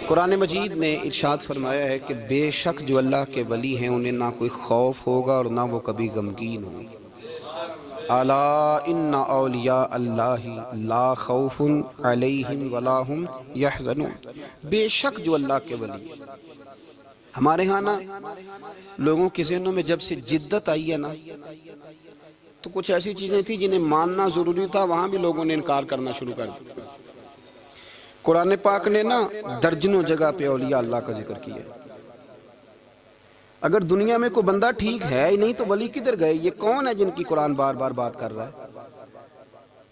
قرآن مجید نے ارشاد فرمایا ہے کہ بے شک جو اللہ کے ولی ہیں انہیں نہ کوئی خوف ہوگا اور نہ وہ کبھی غمگین ہوں گے۔ الا ان اولیاء اللہ لا خوف علیہم ولا هم یحزنون، بے شک جو اللہ کے ولی ہیں۔ ہمارے ہاں نا لوگوں کے ذہنوں میں جب سے جدت آئی ہے نا تو کچھ ایسی چیزیں تھیں جنہیں ماننا ضروری تھا، وہاں بھی لوگوں نے انکار کرنا شروع کر دیا۔ قرآن پاک نے نا درجنوں جگہ پہ اولیاء اللہ کا ذکر کیا ہے۔ اگر دنیا میں کوئی بندہ ٹھیک ہے ہی نہیں تو ولی کدھر گئے؟ یہ کون ہے جن کی قرآن بار بار بات کر رہا ہے؟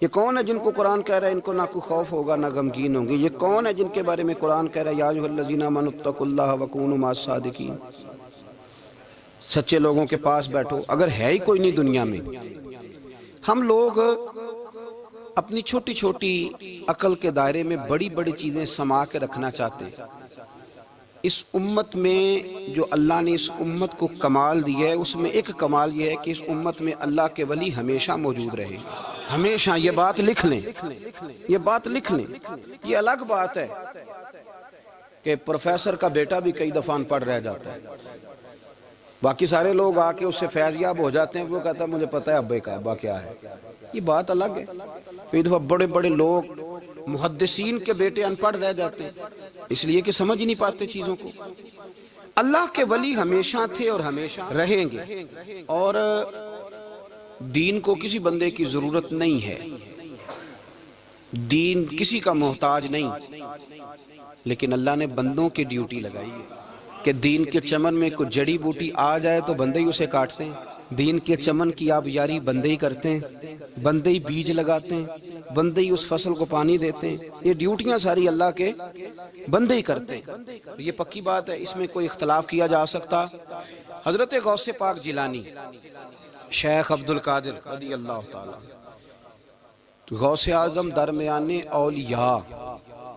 یہ کون ہے جن کو قرآن کہہ رہا ہے ان کو نہ کوئی خوف ہوگا نہ غمگین ہوں گے؟ یہ کون ہے جن کے بارے میں قرآن کہہ رہا ہے یا ایھا الذین آمنوا اتقوا اللہ وکونوا مع الصادقین؟ سچے لوگوں کے پاس بیٹھو۔ اگر ہے ہی کوئی نہیں دنیا میں، ہم لوگ اپنی چھوٹی چھوٹی عقل کے دائرے میں بڑی بڑی چیزیں سما کے رکھنا چاہتے ہیں۔ اس امت میں جو اللہ نے اس امت کو کمال دیا ہے اس میں ایک کمال یہ ہے کہ اس امت میں اللہ کے ولی ہمیشہ موجود رہے، ہمیشہ۔ یہ بات لکھ لیں، یہ بات لکھ لیں۔ یہ الگ بات ہے کہ پروفیسر کا بیٹا بھی کئی دفعہ ان پڑھ رہ جاتا ہے، باقی سارے لوگ آ کے اس سے فیض یاب ہو جاتے ہیں، وہ کہتا ہے مجھے پتہ ہے ابے کا ابا کیا ہے۔ یہ بات الگ ہے۔ کئی دفعہ بڑے بڑے لوگ محدثین کے بیٹے ان پڑھ رہ جاتے ہیں اس لیے کہ سمجھ ہی نہیں پاتے چیزوں کو۔ اللہ کے ولی ہمیشہ تھے اور ہمیشہ رہیں گے، اور دین کو کسی بندے کی ضرورت نہیں ہے، دین کسی کا محتاج نہیں، لیکن اللہ نے بندوں کی ڈیوٹی لگائی ہے کہ دین کے چمن میں کوئی جڑی بوٹی آ جائے تو بندے ہی اسے کاٹتے ہیں، دین کے چمن کی آبیاری بندے ہی کرتے ہیں، بندے ہی بیج لگاتے ہیں، بندے ہی اس فصل کو پانی دیتے ہیں۔ یہ ڈیوٹیاں ساری اللہ کے بندے ہی کرتے ہیں، یہ پکی بات ہے، اس میں کوئی اختلاف کیا جا سکتا۔ حضرت غوث پاک جیلانی شیخ عبد القادر رضی اللہ تعالی، غوث اعظم درمیان اولیاء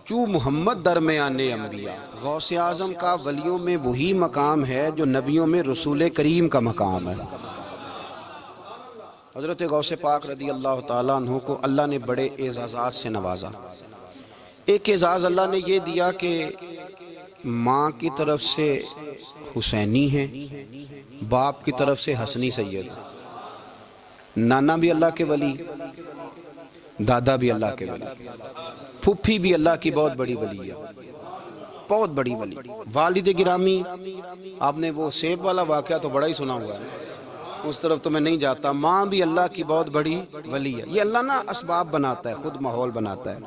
چو محمد درمیان انبیاء۔ غوث اعظم کا ولیوں میں وہی مقام ہے جو نبیوں میں رسول کریم کا مقام ہے۔ حضرت غوث پاک رضی اللہ تعالیٰ عنہ کو اللہ نے بڑے اعزازات سے نوازا۔ ایک اعزاز اللہ نے یہ دیا کہ ماں کی طرف سے حسینی ہے، باپ کی طرف سے حسنی سید، نانا بھی اللہ کے ولی، دادا بھی اللہ کے ولی، پھپھی بھی اللہ کی بہت بڑی ولی ہے، بہت بڑی ولی۔ والد گرامی، آپ نے وہ سیب والا واقعہ تو بڑا ہی سنا ہوا ہے، اس طرف تو میں نہیں جاتا۔ ماں بھی اللہ کی بہت بڑی ولی ہے۔ یہ اللہ نا اسباب بناتا ہے، خود ماحول بناتا ہے۔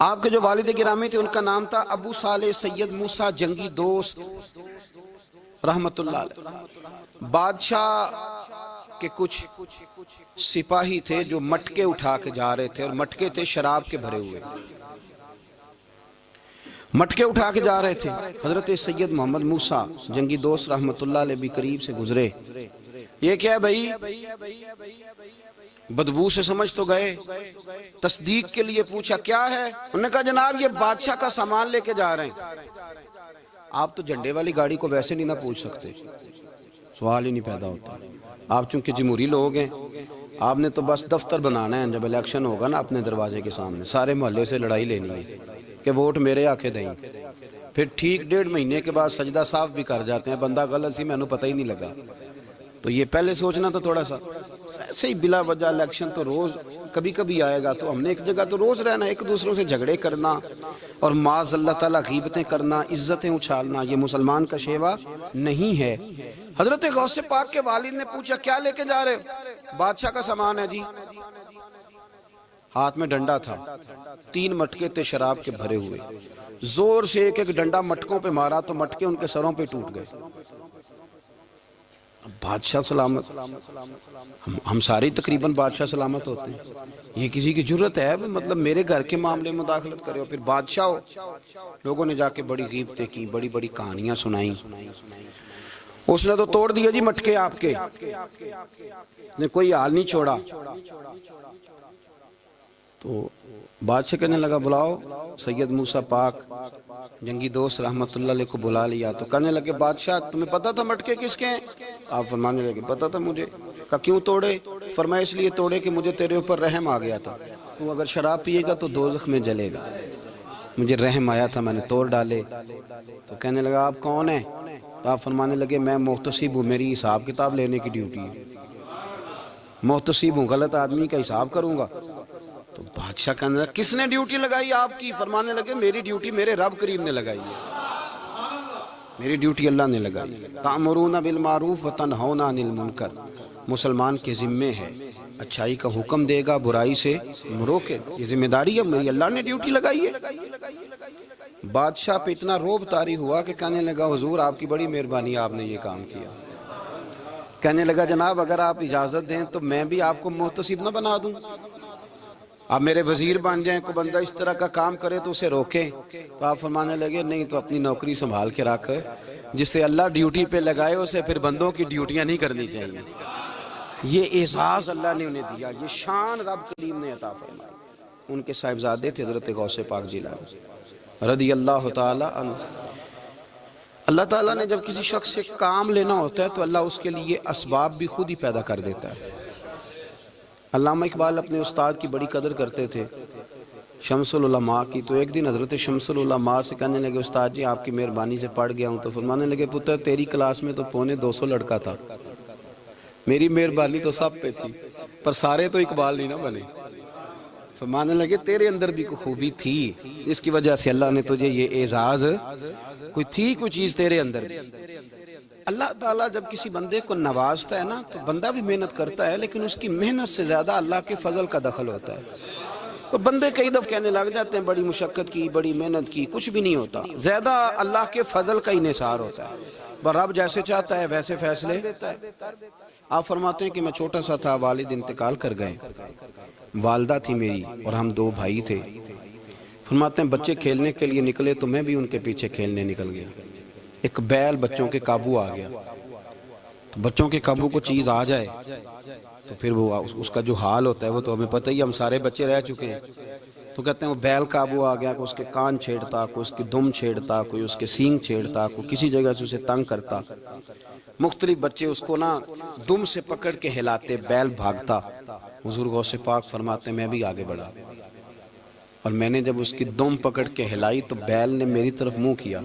آپ کے جو والد گرامی تھے ان کا نام تھا ابو صالح سید موسیٰ جنگی دوست رحمت اللہ علیہ۔ بادشاہ کے کچھ سپاہی تھے جو مٹکے اٹھا کے جا رہے تھے، اور مٹکے تھے شراب کے بھرے ہوئے، مٹکے اٹھا کے جا رہے تھے۔ حضرت سید محمد موسیٰ جنگی دوست رحمت اللہ علیہ بھی قریب سے گزرے۔ یہ کیا ہے بھائی؟ بدبو سے سمجھ تو گئے، تصدیق کے لیے پوچھا کیا ہے؟ انہوں نے کہا جناب یہ بادشاہ کا سامان لے کے جا رہے ہیں۔ آپ تو جھنڈے والی گاڑی کو ویسے نہیں نہ پوچھ سکتے، سوال ہی نہیں پیدا ہوتا۔ آپ چونکہ جمہوری لوگ ہیں، آپ نے تو بس دفتر بنانا ہے، جب الیکشن ہوگا نا اپنے دروازے کے سامنے سارے محلے سے لڑائی لینی ہے کہ ووٹ میرے آکے دیں، پھر ٹھیک 1.5 مہینے کے بعد سجدہ صاف بھی کر جاتے ہیں، بندہ غلط سی میں نے پتہ ہی نہیں لگا۔ تو یہ پہلے سوچنا تو تھوڑا سا ایسے ہی بلا وجہ الیکشن تو روز کبھی کبھی آئے گا، تو ہم نے ایک جگہ تو روز رہنا، ایک دوسروں سے جھگڑے کرنا اور معاذ اللہ تعالیٰ غیبتیں کرنا، عزتیں اچھالنا، یہ مسلمان کا شیوا نہیں ہے۔ حضرت غوث پاک کے والد نے پوچھا کیا لے کے جا رہے؟ بادشاہ کا سامان ہے جی۔ ہاتھ میں ڈنڈا تھا، 3 مٹکے تھے شراب کے بھرے ہوئے، زور سے ایک ایک ڈنڈا مٹکوں پہ مارا تو مٹکے ان کے سروں پہ ٹوٹ گئے۔ بادشاہ سلامت، ہم سارے تقریباً بادشاہ سلامت ہوتے ہیں، یہ کسی کی جرت ہے مطلب میرے گھر کے معاملے میں مداخلت کرے، اور پھر بادشاہ ہو۔ لوگوں نے جا کے بڑی غیبتیں کی، بڑی بڑی کہانیاں سنائیں۔ اس نے تو توڑ دیا جی مٹکے آپ کے، نے کوئی حال نہیں چھوڑا۔ تو بادشاہ کہنے لگا بلاؤ سید موسیٰ پاک جنگی دوست رحمت اللہ علیہ کو بلا لیا۔ تو کہنے لگے بادشاہ تمہیں پتا تھا مٹکے کس کے ہیں؟ آپ فرمانے لگے پتا تھا مجھے۔ کہا کیوں توڑے؟ فرمایا اس لیے توڑے کہ مجھے تیرے اوپر رحم آ گیا تھا، تو اگر شراب پیے گا تو دوزخ میں جلے گا۔ مجھے رحم آیا تھا، میں نے توڑ ڈالے۔ تو کہنے لگا آپ کون ہیں؟ تو آپ فرمانے لگے میں محتسب ہوں، میری حساب کتاب لینے کی ڈیوٹی ہے۔ محتسب ہوں، غلط آدمی کا حساب کروں گا؟ تو بادشاہ کہنے لگا کس نے ڈیوٹی لگائی آپ کی؟ فرمانے لگے میری ڈیوٹی میرے رب کریم نے لگائی ہے، میری ڈیوٹی اللہ نے لگائی ہے۔ تأمرون بالمعروف وتنہون عن المنکر، مسلمان کے ذمے ہے اچھائی کا حکم دے گا، برائی سے روکے گا، یہ ذمہ داری ہے، میری اللہ نے ڈیوٹی لگائی ہے۔ بادشاہ پہ اتنا روب طاری ہوا کہ کہنے لگا حضور آپ کی بڑی مہربانی، آپ نے یہ کام کیا۔ کہنے لگا جناب اگر آپ اجازت دیں تو میں بھی آپ کو محتسب نہ بنا دوں، آپ میرے وزیر بن جائیں، کوئی بندہ اس طرح کا کام کرے تو اسے روکیں۔ تو آپ فرمانے لگے نہیں، تو اپنی نوکری سنبھال کے رکھ، جسے اللہ ڈیوٹی پہ لگائے اسے پھر بندوں کی ڈیوٹیاں نہیں کرنی چاہیے۔ یہ اعزاز اللہ نے انہیں دیا، یہ شان رب کریم نے عطا فرمائی۔ ان کے صاحبزادے تھے حضرت غوث پاک جیلانی رضی اللہ تعالی عنہ۔ اللہ تعالیٰ نے جب کسی شخص سے کام لینا ہوتا ہے تو اللہ اس کے لیے اسباب بھی خود ہی پیدا کر دیتا ہے۔ علامہ اقبال اپنے استاد کی بڑی قدر کرتے تھے، شمس العلماء کی۔ تو ایک دن حضرت شمس العلماء سے کہنے لگے استاد جی آپ کی مہربانی سے پڑھ گیا ہوں۔ تو فرمانے لگے پتر تیری کلاس میں تو 250 لڑکا تھا، میری مہربانی تو سب پہ تھی، پر سارے تو اقبال نہیں نہ بنے۔ فرمانے لگے تیرے اندر بھی کوئی خوبی تھی، اس کی وجہ سے اللہ نے تجھے یہ اعزاز، کوئی چیز تیرے اندر بھی۔ اللہ تعالیٰ جب کسی بندے کو نوازتا ہے نا تو بندہ بھی محنت کرتا ہے، لیکن اس کی محنت سے زیادہ اللہ کے فضل کا دخل ہوتا ہے۔ تو بندے کئی دفعہ کہنے لگ جاتے ہیں بڑی مشقت کی، بڑی محنت کی، کچھ بھی نہیں ہوتا، زیادہ اللہ کے فضل کا انحصار ہوتا ہے۔ رب جیسے چاہتا ہے ویسے فیصلے دیتا ہے۔ آپ فرماتے ہیں کہ میں چھوٹا سا تھا، والد انتقال کر گئے، والدہ تھی میری اور ہم 2 بھائی تھے۔ فرماتے ہیں بچے کھیلنے کے لیے نکلے تو میں بھی ان کے پیچھے کھیلنے نکل گیا۔ ایک بیل بچوں کے قابو آ گیا، تو بچوں کے قابو کو چیز آ جائے تو پھر وہ اس کا جو حال ہوتا ہے وہ تو ہمیں پتہ ہی، ہم سارے بچے رہ چکے ہیں۔ تو کہتے ہیں وہ بیل قابو آ گیا، کوئی اس کے کان چھیڑتا، کوئی اس کی دم چھیڑتا، کوئی اس کے سینگ چھیڑتا، کوئی کسی جگہ سے اسے تنگ کرتا۔ مختلف بچے اس کو نا دم سے پکڑ کے ہلاتے، بیل بھاگتا۔ حضور غوث پاک فرماتے ہیں میں بھی آگے بڑھا، اور میں نے جب اس کی دم پکڑ کے ہلائی تو بیل نے میری طرف منہ کیا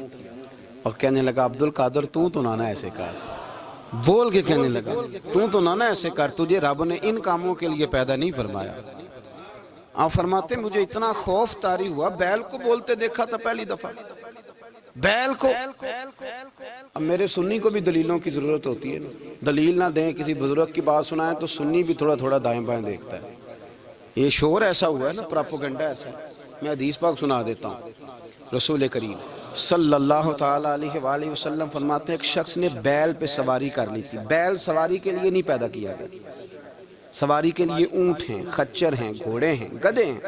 اور کہنے لگا عبد القادر تو نہ ایسے کر، بول کے کہنے لگا تو نہ ایسے کر، تجھے رب نے ان کاموں کے لیے پیدا نہیں فرمایا۔ آپ فرماتے مجھے اتنا خوف طاری ہوا، بیل کو بولتے دیکھا تھا پہلی دفعہ، بیل کو۔ اب میرے سنی کو بھی دلیلوں کی ضرورت ہوتی ہے نا، دلیل نہ دیں، کسی بزرگ کی بات سنائیں تو سنی بھی تھوڑا تھوڑا دائیں بائیں دیکھتا ہے۔ یہ شور ایسا ہوا ہے نا، پراپوگنڈا ایسا ہے۔ میں حدیث پاک سنا دیتا ہوں۔ رسول کریم صلی اللہ تعالی علیہ وآلہ وسلم فرماتے ہیں ایک شخص نے بیل پہ سواری کر لی تھی۔ بیل سواری کے لیے نہیں پیدا کیا گیا، سواری کے لیے اونٹ ہیں، خچر ہیں، گھوڑے ہیں، گدھے ہیں،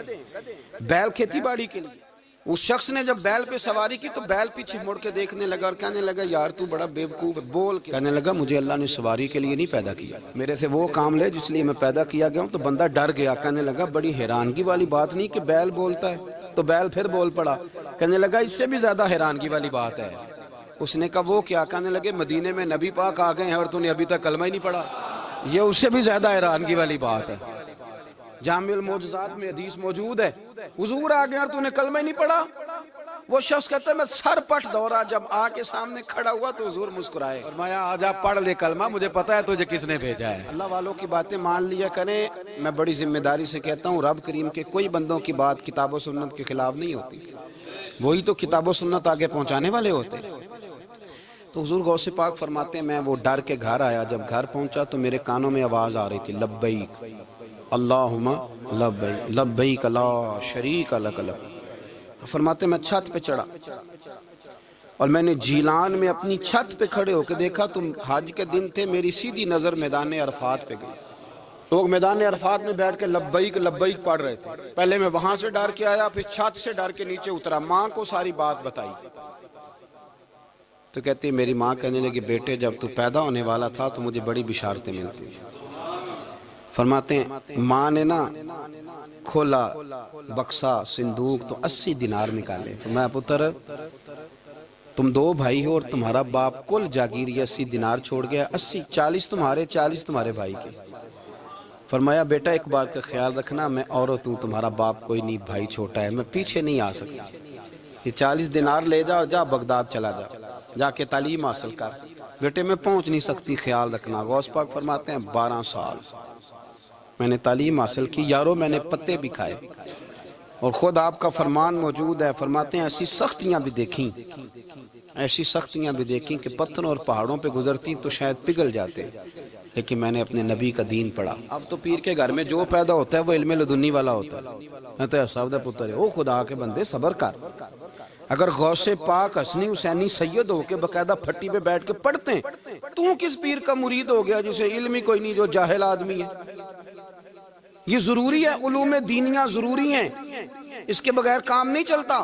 بیل کھیتی باڑی کے لیے۔ اس شخص نے جب بیل پہ سواری کی تو بیل پیچھے مڑ کے دیکھنے لگا اور کہنے لگا یار تو بڑا بیوقوف ہے، بول کے کہنے لگا مجھے اللہ نے سواری کے لیے نہیں پیدا کیا، میرے سے وہ کام لے جس لیے میں پیدا کیا گیا ہوں۔ تو بندہ ڈر گیا، کہنے لگا بڑی حیرانگی والی بات نہیں کہ بیل بولتا ہے، تو بیل پھر بول پڑا۔ کہنے لگا اس سے بھی زیادہ حیرانگی والی بات ہے۔ اس نے کہا وہ کیا؟ کہنے لگے مدینے میں نبی پاک آ گئے ہیں اور تو نے ابھی تک کلمہ ہی نہیں پڑھا، یہ اس سے بھی زیادہ حیرانگی والی بات ہے۔ جامع المعجزات میں حدیث موجود ہے، حضور آ گئے اور تو نے کلمہ ہی نہیں پڑھا۔ وہ شخص کہتا ہے میں سر پٹ دورا، جب آ کے سامنے کھڑا ہوا تو حضور مسکرائے، فرمایا آجا پڑھ لے کلمہ، مجھے پتا ہے تجھے کس نے بھیجا ہے۔ اللہ والوں کی باتیں مان لیا کریں، میں بڑی ذمہ داری سے کہتا ہوں رب کریم کے کوئی بندوں کی بات کتاب و سنت کے خلاف نہیں ہوتی، وہی تو کتاب و سنت آگے پہنچانے والے ہوتے ہیں۔ تو حضور غوث پاک فرماتے ہیں میں وہ ڈر کے گھر آیا، جب گھر پہنچا تو میرے کانوں میں آواز آ رہی تھی لبیک اللہم لبیک لبیک لا شریک لک لبیک۔ فرماتے میں چھت پہ چڑھا اور میں نے جیلان میں اپنی چھت پہ کھڑے ہو کے دیکھا تو حج کے دن تھے، میری سیدھی نظر میدان عرفات پہ گئی، لوگ میدان عرفات میں بیٹھ کے لبیک لبیک پڑھ رہے تھے۔ پہلے میں وہاں سے ڈر کے آیا، پھر چھت سے ڈر کے نیچے اترا، ماں کو ساری بات بتائی تو کہتی میری ماں کہنے لگی بیٹے جب تو پیدا ہونے والا تھا تو مجھے بڑی بشارتیں ملتی۔ فرماتے ہیں ماں نے نا کھولا بکسا صندوق تو 80 دینار نکالے، فرمایا پتر تم 2 بھائی ہو اور تمہارا باپ کل جاگیر 80 دینار چھوڑ گیا، 80 40 تمہارے 40 تمہارے بھائی کے۔ فرمایا بیٹا ایک بات کا خیال رکھنا، میں عورت ہوں، تمہارا باپ کوئی نہیں، بھائی چھوٹا ہے، میں پیچھے نہیں آ سکتا، یہ 40 دینار لے جا اور جا بغداد چلا جا کے تعلیم حاصل کر، بیٹے میں پہنچ نہیں سکتی، خیال رکھنا۔ غوث پاک فرماتے ہیں 12 سال میں نے تعلیم حاصل کی یارو، میں نے پتے بھی کھائے، اور خود آپ کا فرمان موجود ہے، فرماتے ہیں ایسی سختیاں بھی دیکھیں، ایسی سختیاں بھی دیکھیں کہ پتھروں اور پہاڑوں پہ گزرتی تو شاید پگھل جاتے، لیکن میں نے اپنے نبی کا دین پڑھا۔ اب تو پیر کے گھر میں جو پیدا ہوتا ہے وہ علم لدنی والا ہوتا ہے، تو صاحب دا پتر ہے، او خدا کے بندے صبر کر۔ اگر غوث پاک حسنی حسینی سید ہو کے باقاعدہ پھٹی پہ بیٹھ کے پڑھتے ہیں، تو کس پیر کا مرید ہو گیا جسے علم ہی کوئی نہیں، جو جاہل آدمی ہے؟ یہ ضروری ہے، علوم دینیاں ضروری ہیں، اس کے بغیر کام نہیں چلتا۔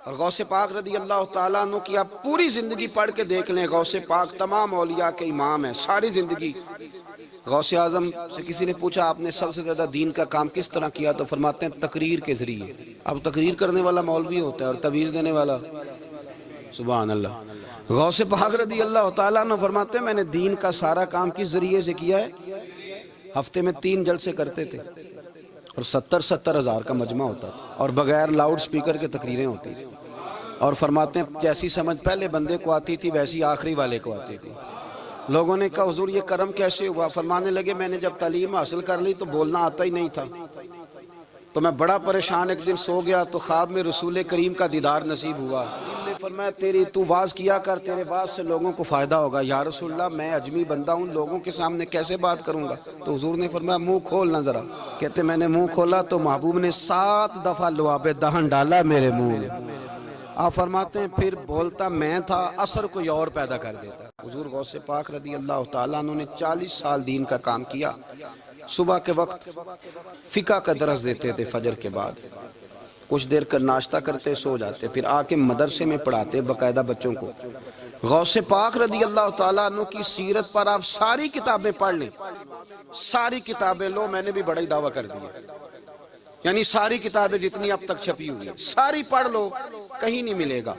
اور غوث پاک رضی اللہ تعالیٰ عنہ کی آپ پوری زندگی پڑھ کے دیکھ لیں، غوث پاک تمام اولیاء کے امام ہیں، ساری زندگی۔ غوث اعظم سے کسی نے پوچھا آپ نے سب سے زیادہ دین کا کام کس طرح کیا، تو فرماتے ہیں تقریر کے ذریعے۔ اب تقریر کرنے والا مولوی ہوتا ہے اور تویز دینے والا، سبحان اللہ۔ غوث پاک رضی اللہ تعالیٰ عنہ فرماتے ہیں میں نے دین کا سارا کام کس ذریعے سے کیا ہے؟ ہفتے میں 3 جلسے کرتے تھے، اور 70 ہزار کا مجمع ہوتا تھا، اور بغیر لاؤڈ سپیکر کے تقریریں ہوتی تھیں، اور فرماتے ہیں جیسی سمجھ پہلے بندے کو آتی تھی ویسی آخری والے کو آتی تھی۔ لوگوں نے کہا حضور یہ کرم کیسے ہوا؟ فرمانے لگے میں نے جب تعلیم حاصل کر لی تو بولنا آتا ہی نہیں تھا، تو میں بڑا پریشان، ایک دن سو گیا تو خواب میں رسول کریم کا دیدار نصیب ہوا۔ نے فرمایا تو واز کیا کر، تیرے واز سے لوگوں کو فائدہ ہوگا۔ یا رسول اللہ میں اجمی بندہ ہوں، لوگوں کے سامنے کیسے بات کروں گا؟ تو حضور نے فرمایا منہ کھولنا ذرا۔ کہتے میں نے منہ کھولا تو محبوب نے 7 دفعہ لعاب دہن ڈالا میرے منہ میں۔ آپ فرماتے ہیں پھر بولتا میں تھا، اثر کوئی اور پیدا کر دیتا۔ حضور غوث پاک رضی اللہ تعالیٰ عنہ نے 40 سال دین کا کام کیا۔ صبح کے وقت فقہ کا درس دیتے تھے، فجر کے بعد کچھ دیر کر ناشتہ کرتے سو جاتے، پھر آ کے مدرسے میں پڑھاتے باقاعدہ بچوں کو۔ غوث پاک رضی اللہ تعالیٰ عنہ کی سیرت پر آپ ساری کتابیں پڑھ لیں، ساری کتابیں لو، میں نے بھی بڑا ہی دعویٰ کر دیا، یعنی ساری کتابیں جتنی اب تک چھپی ہوئی ہیں ساری پڑھ لو، کہیں نہیں ملے گا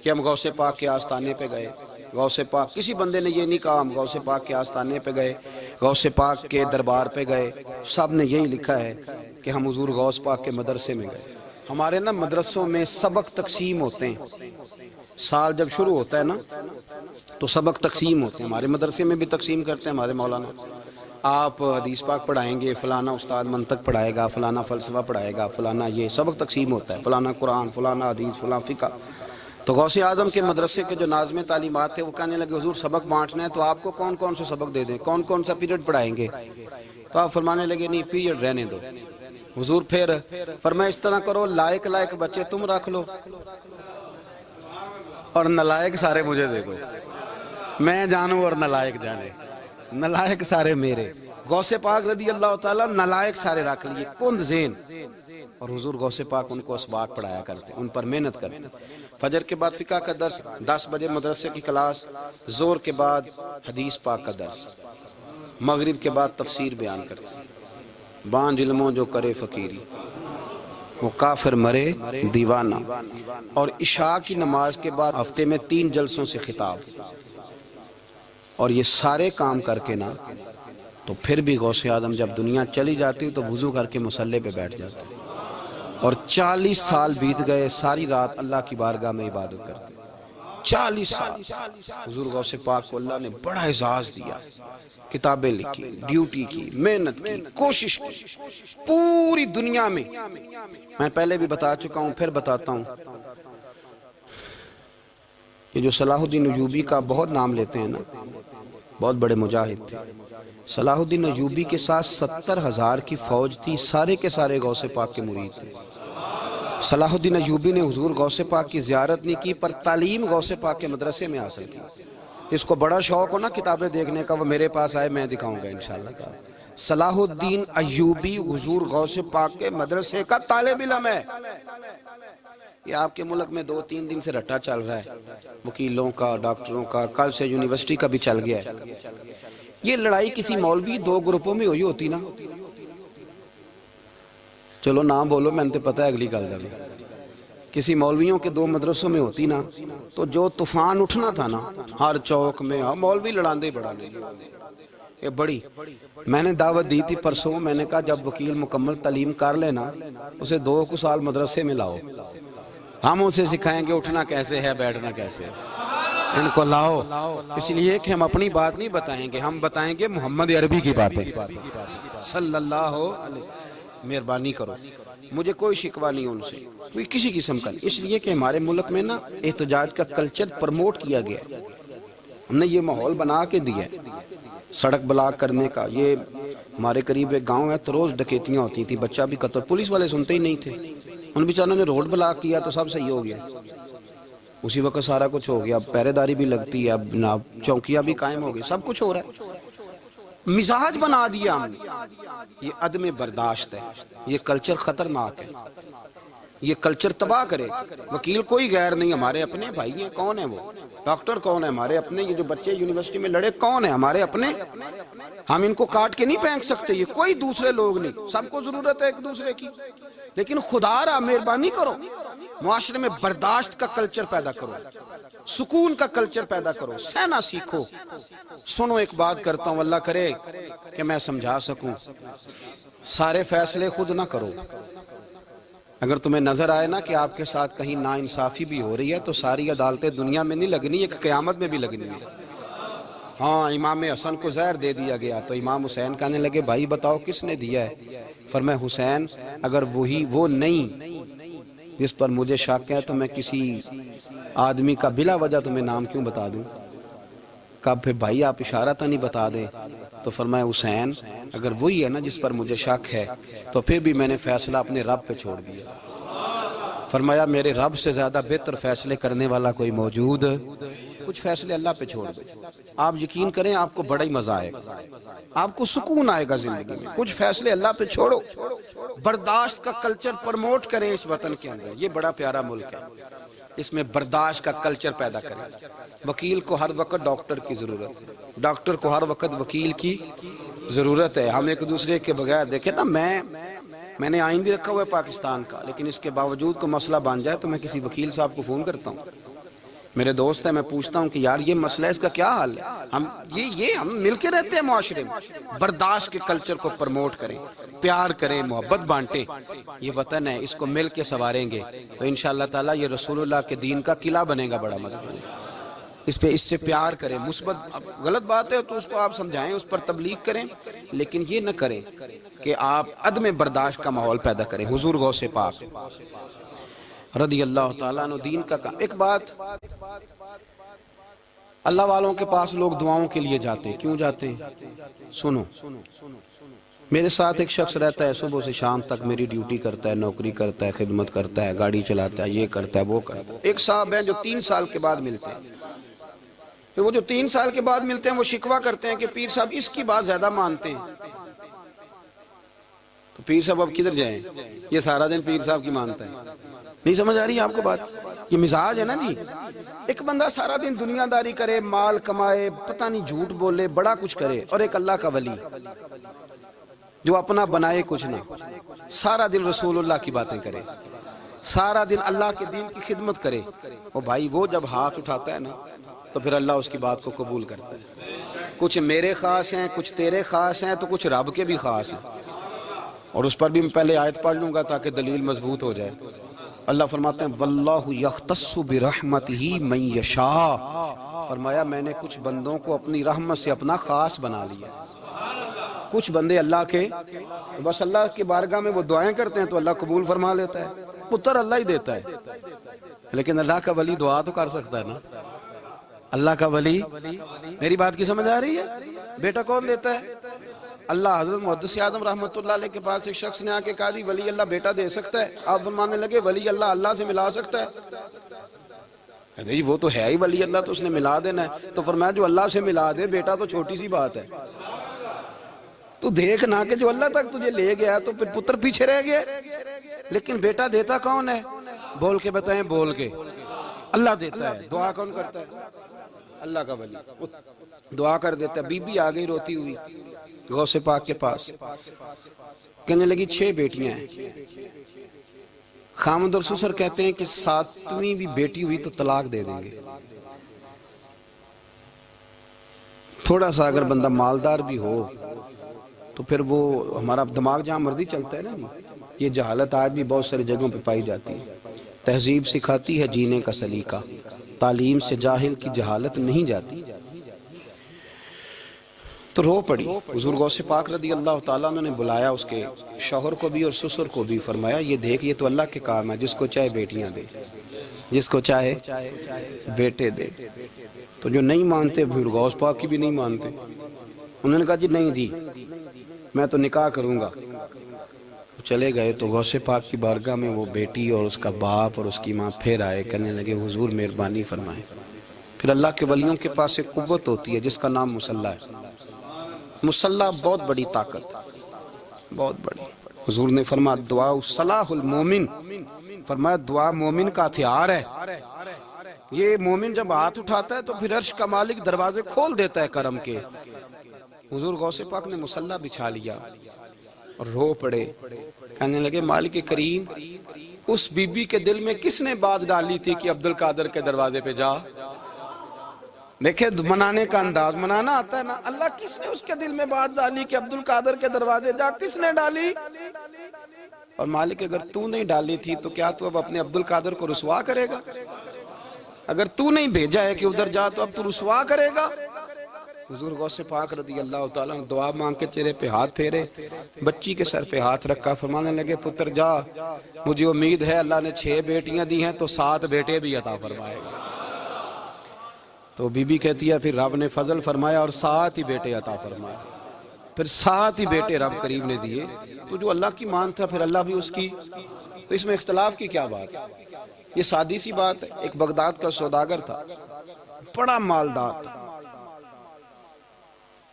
کہ ہم غوث پاک کے آستانے پہ گئے۔ غوث پاک کسی بندے نے یہ نہیں کہا ہم غوث پاک کے آستانے پہ گئے، غوث پاک کے دربار پہ گئے، سب نے یہی لکھا ہے کہ ہم حضور غوث پاک کے مدرسے میں گئے۔ ہمارے نا مدرسوں میں سبق تقسیم ہوتے ہیں، سال جب شروع ہوتا ہے نا تو سبق تقسیم ہوتے ہیں، ہمارے مدرسے میں بھی تقسیم کرتے ہیں ہمارے مولانا۔ آپ حدیث پاک پڑھائیں گے، فلانا استاد منطق پڑھائے گا، فلانا فلسفہ پڑھائے گا، فلانا یہ سبق تقسیم ہوتا ہے، فلانا قرآن، فلانا حدیث، فلانا فقہ۔ تو غوث اعظم کے مدرسے کے جو ناظم تعلیمات تھے وہ کہنے لگے حضور سبق بانٹنا ہے تو آپ کو کون کون سے سبق دے دیں، کون کون سا پیریڈ پڑھائیں گے؟ تو آپ فرمانے لگے نہیں پیریڈ رہنے دو۔ حضور پھر فرمایا اس طرح کرو لائق بچے تم رکھ لو اور نلائق سارے مجھے دے دو، میں جانوں اور نلائق جانے، نلائق سارے میرے۔ غوث پاک رضی اللہ تعالیٰ نلائق سارے رکھ لیے، کند ذہن، اور حضور غوث پاک ان کو اسباق پڑھایا کرتے، ان پر محنت کرتے۔ فجر کے بعد فقہ کا درس، 10 بجے مدرسے کی کلاس، زور کے بعد حدیث پاک کا درس، مغرب کے بعد تفسیر بیان کرتے۔ بانج علموں جو کرے فقیری وہ کافر مرے دیوانہ، اور عشاء کی نماز کے بعد ہفتے میں 3 جلسوں سے خطاب، اور یہ سارے کام کر کے نا تو پھر بھی غوث اعظم جب دنیا چلی جاتی تو وضو کر کے مصلی پہ بیٹھ جاتے، اور 40 سال بیت گئے، ساری رات اللہ کی بارگاہ میں عبادت کرتے۔ 40 سال حضور غوث پاک کو اللہ نے بڑا اعزاز دیا، کتابیں لکھی، ڈیوٹی کی، محنت کی، کوشش کی پوری دنیا میں۔ میں پہلے بھی بتا چکا ہوں، پھر بتاتا ہوں، یہ جو صلاح الدین ایوبی کا بہت نام لیتے ہیں نا، بہت بڑے مجاہد تھے۔ صلاح الدین ایوبی کے ساتھ 70,000 کی فوج تھی، سارے کے سارے غوث پاک کے مرید تھے۔ صلاح الدین ایوبی نے حضور غوث پاک کی زیارت نہیں کی، پر تعلیم غوث پاک کے مدرسے میں حاصل کی۔ اس کو بڑا شوق ہو نا کتابیں دیکھنے کا، وہ میرے پاس آئے، میں دکھاؤں گا انشاءاللہ۔ صلاح الدین ایوبی حضور غوث پاک کے مدرسے کا طالب علم ہے۔ یہ آپ کے ملک میں 2-3 دن سے رٹا چل رہا ہے، وکیلوں کا، ڈاکٹروں کا، کل سے یونیورسٹی کا بھی چل گیا ہے۔ یہ لڑائی کسی مولوی 2 گروپوں میں ہوئی ہوتی نا، چلو نام بولو، میں نے تو پتہ ہے اگلی گل دے، کسی مولویوں کے 2 مدرسوں میں ہوتی نا تو جو طوفان اٹھنا تھا نا ہر چوک میں، مولوی لڑاندے ہی بڑا نہیں یہ بڑی۔ میں نے دعوت دی تھی پرسوں، میں نے کہا جب وکیل مکمل تعلیم کر لینا اسے 2 سال مدرسے میں لاؤ، ہم اسے سکھائیں گے اٹھنا کیسے ہے بیٹھنا کیسے ہے. ان کو لاؤ، اس لیے کہ ہم اپنی بات نہیں بتائیں گے، ہم بتائیں گے محمد عربی کی باتیں صلی اللہ علیہ. مہربانی کرو، مجھے کوئی شکوہ نہیں ان سے، کوئی کسی قسم کا نہیں، اس لیے کہ ہمارے ملک میں نا احتجاج کا کلچر پرموٹ کیا گیا ہے. ہم نے یہ ماحول بنا کے دیا ہے سڑک بلاک کرنے کا. یہ ہمارے قریب ایک گاؤں ہے تو روز ڈکیتیاں ہوتی تھی، بچہ بھی قتل، پولیس والے سنتے ہی نہیں تھے. ان بیچاروں نے روڈ بلاک کیا تو سب صحیح ہو گیا، اسی وقت سارا کچھ ہو گیا. اب پہرے داری بھی لگتی ہے، اب جناب چوکیاں بھی قائم ہو گئی، سب کچھ ہو رہا ہے. مزاج بنا دیا ہم نے. یہ عدم برداشت ہے، یہ کلچر خطرناک ہے، یہ کلچر تباہ کرے. وکیل کوئی غیر نہیں، ہمارے اپنے بھائی ہیں. کون ہے وہ؟ ڈاکٹر کون ہے؟ ہمارے اپنے. یہ جو بچے یونیورسٹی میں لڑے کون ہیں؟ ہمارے اپنے. ہم ان کو کاٹ کے نہیں پھینک سکتے، یہ کوئی دوسرے لوگ نہیں. سب کو ضرورت ہے ایک دوسرے کی، لیکن خدا را مہربانی کرو معاشرے میں برداشت کا کلچر پیدا کرو، سکون کا کلچر پیدا کرو، سہنا سیکھو. سنو ایک بات کرتا ہوں، اللہ کرے کہ میں سمجھا سکوں. سارے فیصلے خود نہ کرو. اگر تمہیں نظر آئے نا کہ آپ کے ساتھ کہیں ناانصافی بھی ہو رہی ہے تو ساری عدالتیں دنیا میں نہیں لگنی، ایک قیامت میں بھی لگنی ہے. ہاں، امام حسن کو زہر دے دیا گیا تو امام حسین کہنے لگے بھائی بتاؤ کس نے دیا ہے؟ فرمایا حسین اگر وہ نہیں جس پر مجھے شک ہے تو میں کسی آدمی کا بلا وجہ تمہیں نام کیوں بتا دوں؟ کہا پھر بھائی آپ اشارہ تو نہیں بتا دیں؟ تو فرمایا حسین اگر وہی ہے نا جس پر مجھے شک ہے تو پھر بھی میں نے فیصلہ اپنے رب پہ چھوڑ دیا. فرمایا میرے رب سے زیادہ بہتر فیصلے کرنے والا کوئی موجود؟ کچھ فیصلے اللہ پہ چھوڑ دو. آپ یقین کریں آپ کو بڑا ہی مزہ آئے گا، آپ کو سکون آئے گا زندگی میں. کچھ فیصلے اللہ پہ چھوڑو، برداشت کا کلچر پرموٹ کریں اس وطن کے اندر. یہ بڑا پیارا ملک ہے، اس میں برداشت کا کلچر پیدا کریں. وکیل کو ہر وقت ڈاکٹر کی ضرورت ہے، ڈاکٹر کو ہر وقت وکیل کی ضرورت ہے. ہم ایک دوسرے کے بغیر دیکھیں نا، میں نے آئین بھی رکھا ہوا ہے پاکستان کا، لیکن اس کے باوجود کو مسئلہ بن جائے تو میں کسی وکیل صاحب کو فون کرتا ہوں. میرے دوست ہے، میں پوچھتا ہوں کہ یار یہ مسئلہ ہے، اس کا کیا حل ہے؟ ہم مل کے رہتے ہیں معاشرے میں. برداشت کے کلچر کو پرموٹ کریں، پیار کریں، محبت بانٹیں. یہ وطن ہے، اس کو مل کے سنواریں گے تو انشاءاللہ تعالیٰ یہ رسول اللہ کے دین کا قلعہ بنے گا بڑا مضبوط. اس سے پیار کریں. مثبت غلط بات ہے تو اس کو آپ سمجھائیں، اس پر تبلیغ کریں، لیکن یہ نہ کریں کہ آپ عدم برداشت کا ماحول پیدا کریں. حضور غوث پاک رضی اللہ تعالیٰ عنہ دین کا کام. ایک بات، اللہ والوں کے پاس لوگ دعاؤں کے لیے جاتے ہیں. کیوں جاتے ہیں؟ سنو، میرے ساتھ ایک شخص رہتا ہے، صبح سے شام تک میری ڈیوٹی کرتا ہے، نوکری کرتا ہے، خدمت کرتا ہے، گاڑی چلاتا ہے، یہ کرتا ہے وہ کرتا ہے. ایک صاحب ہیں جو 3 سال کے بعد ملتے ہیں. پھر وہ جو 3 سال کے بعد ملتے ہیں وہ شکوہ کرتے ہیں کہ پیر صاحب اس کی بات زیادہ مانتے ہیں. تو پیر صاحب اب کدھر جائیں؟ یہ سارا دن پیر صاحب کی مانتا ہے. نہیں سمجھ آ رہی ہے آپ کو بات؟ یہ مزاج ہے نا جی. ایک بندہ سارا دن دنیا داری کرے، مال کمائے، پتہ نہیں جھوٹ بولے، بڑا کچھ کرے، اور ایک اللہ کا ولی جو اپنا بنائے کچھ نہ، سارا دن رسول اللہ کی باتیں کرے، سارا دن اللہ کے دین کی خدمت کرے. اور بھائی وہ جب ہاتھ اٹھاتا ہے نا تو پھر اللہ اس کی بات کو قبول کرتا ہے. کچھ میرے خاص ہیں، کچھ تیرے خاص ہیں، تو کچھ رب کے بھی خاص ہیں. اور اس پر بھی میں پہلے آیت پڑھ لوں گا تاکہ دلیل مضبوط ہو جائے. اللہ فرماتے ہیں واللہ یختص برحمتہ من یشاء. فرمایا میں نے کچھ بندوں کو اپنی رحمت سے اپنا خاص بنا لیا. کچھ بندے اللہ کے بس اللہ کی بارگاہ میں وہ دعائیں کرتے ہیں تو اللہ قبول فرما لیتا ہے. پتر اللہ ہی دیتا ہے، لیکن اللہ کا ولی دعا تو کر سکتا ہے نا. اللہ کا ولی، میری بات کی سمجھ آ رہی ہے؟ بیٹا کون دیتا ہے؟ اللہ. حضرت محدث اعظم رحمۃ اللہ علیہ کے پاس ایک شخص نے آ کے کہا جی ولی اللہ بیٹا دے سکتا ہے؟ آپ فرمانے لگے ولی اللہ اللہ سے ملا سکتا ہے؟ جی وہ تو ہے ہی ولی اللہ، تو اس نے ملا دینا ہے. تو فرمایا جو اللہ سے ملا دے بیٹا تو چھوٹی سی بات ہے. تو دیکھ نہ کہ جو اللہ تک تجھے لے گیا تو پھر پتر پیچھے رہ گیا. لیکن بیٹا دیتا کون ہے؟ بول کے بتائیں، بول کے. اللہ دیتا ہے. دعا کون کرتا ہے؟ اللہ کا ولی دعا کر دیتا ہے. بی بی آ گئی روتی ہوئی غوث پاک کے پاس، کہنے لگی 6 بیٹیاں ہیں. خامد اور سسر کہتے ہیں کہ 7ویں بھی بیٹی ہوئی تو طلاق دے دیں گے. تھوڑا سا اگر بندہ مالدار بھی ہو تو پھر وہ ہمارا دماغ جہاں مرضی چلتا ہے نا. یہ جہالت آج بھی بہت ساری جگہوں پہ پائی جاتی ہے. تہذیب سکھاتی ہے جینے کا سلیقہ، تعلیم سے جاہل کی جہالت نہیں جاتی۔ تو رو پڑی۔ حضور غوث پاک رضی اللہ تعالیٰ عنہ نے بلایا اس کے شوہر کو بھی اور سسر کو بھی، فرمایا یہ دیکھ یہ تو اللہ کے کام ہے، جس کو چاہے بیٹیاں دے، جس کو چاہے بیٹے دے۔ تو جو نہیں مانتے پھر غوث پاک کی بھی نہیں مانتے، انہوں نے کہا جی نہیں دی، میں تو نکاح کروں گا۔ چلے گئے تو غوث پاک کی بارگاہ میں وہ بیٹی اور اس کا باپ اور اس کی ماں پھر آئے، کہنے لگے حضور مہربانی فرمائیں۔ پھر اللہ کے ولیوں کے پاس ایک قوت ہوتی ہے جس کا نام مصلی ہے۔ مصلی بہت بڑی طاقت، بہت بڑی۔ حضور نے فرمایا دعا صلاح المومن، فرمایا دعا مومن کا ہتھیار ہے۔ یہ مومن جب ہاتھ اٹھاتا ہے تو پھر عرش کا مالک دروازے کھول دیتا ہے کرم کے۔ حضور غوث پاک نے مصلی بچھا لیا اور رو پڑے، کہنے لگے مالک کریم اس بی بی کے دل میں کس نے بات ڈالی تھی کہ عبد القادر کے دروازے پہ جا؟ دیکھیں منانے کا انداز، منانا آتا ہے نا۔ اللہ کس نے اس کے دل میں بات ڈالی کہ عبد القادر کے دروازے جا؟ کس نے ڈالی؟ اور مالک اگر تو نہیں ڈالی تھی تو کیا تو اب اپنے عبد القادر کو رسوا کرے گا؟ اگر تو نہیں بھیجا ہے کہ ادھر جا تو اب تو رسوا کرے گا؟ حضور غوث پاک رضی اللہ تعالیٰ عنہ دعا مانگ کے چہرے پہ ہاتھ پھیرے، بچی کے سر پہ ہاتھ رکھا، فرمانے لگے پتر جا، مجھے امید ہے اللہ نے 6 بیٹیاں دی ہیں تو 7 بیٹے بھی عطا فرمائے گا۔ تو بی بی کہتی ہے پھر رب نے فضل فرمایا اور 7 ہی بیٹے عطا فرمائے، پھر 7 ہی بیٹے رب کریم نے دیے۔ تو جو اللہ کی مان تھا پھر اللہ بھی اس کی، تو اس میں اختلاف کی کیا بات ہے؟ یہ سادی سی بات ہے۔ ایک بغداد کا سوداگر تھا، بڑا مالدار تھا۔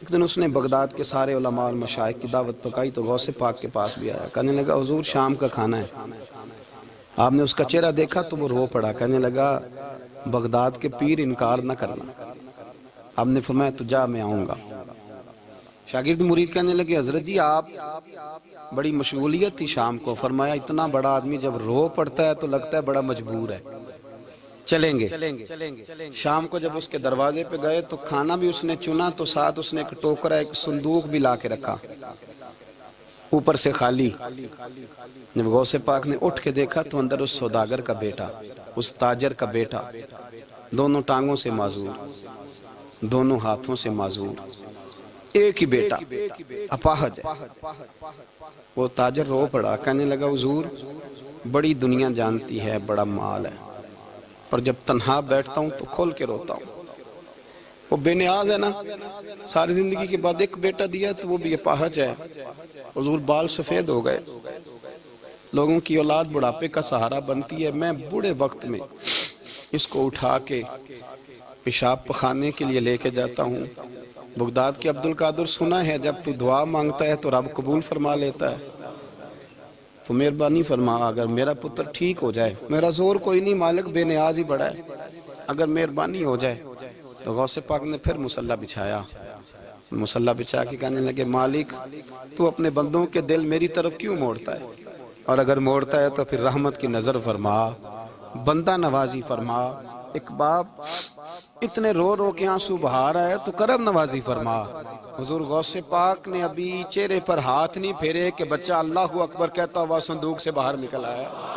ایک دن اس نے بغداد کے سارے علماء اور مشائخ کی دعوت پکائی تو غوث پاک کے پاس بھی آیا، کہنے لگا حضور شام کا کھانا ہے۔ آپ نے اس کا چہرہ دیکھا تو وہ رو پڑا، کہنے لگا بغداد کے پیر انکار نہ کرنا۔ آپ نے فرمایا تو جا میں آؤں گا۔ شاگرد مرید کہنے لگے حضرت جی آپ بڑی مشغولیت تھی شام کو، فرمایا اتنا بڑا آدمی جب رو پڑتا ہے تو لگتا ہے بڑا مجبور ہے، چلیں گے۔ شام کو جب اس کے دروازے پہ گئے تو کھانا بھی اس نے چنا تو ساتھ اس نے ایک ٹوکرا ایک صندوق بھی لا کے رکھا، اوپر سے خالی۔ جب غوث پاک نے اٹھ کے دیکھا تو اندر اس سوداگر کا بیٹا، اس تاجر کا بیٹا، دونوں ٹانگوں سے معذور، دونوں ہاتھوں سے معذور، ایک ہی بیٹا اپاہج ہے۔ وہ تاجر رو پڑا، کہنے لگا حضور بڑی دنیا جانتی ہے، بڑا مال ہے، اور جب تنہا بیٹھتا ہوں تو کھول کے روتا ہوں۔ وہ بے نیاز ہے نا، ساری زندگی کے بعد ایک بیٹا دیا تو وہ بھی اپاہج ہے۔ حضور بال سفید ہو گئے، لوگوں کی اولاد بڑھاپے کا سہارا بنتی ہے، میں بوڑھے وقت میں اس کو اٹھا کے پیشاب پخانے کے لیے لے کے جاتا ہوں۔ بغداد کے عبد القادر سنا ہے جب تو دعا مانگتا ہے تو رب قبول فرما لیتا ہے، تو مہربانی فرما اگر میرا پتر ٹھیک ہو جائے، میرا زور کوئی نہیں مالک، بے نیاز ہی بڑا ہے، اگر مہربانی ہو جائے۔ تو غوث پاک نے پھر مصلی بچھایا، مصلی بچھا کے کہنے لگے مالک تو اپنے بندوں کے دل میری طرف کیوں موڑتا ہے، اور اگر موڑتا ہے تو پھر رحمت کی نظر فرما، بندہ نوازی فرما۔ ایک باپ اتنے رو رو کے آنسو بہا رہا ہے تو کرم نوازی فرما۔ حضور غوث پاک نے ابھی چہرے پر ہاتھ نہیں پھیرے کہ بچہ اللہ اکبر کہتا ہوا صندوق سے باہر نکل آیا۔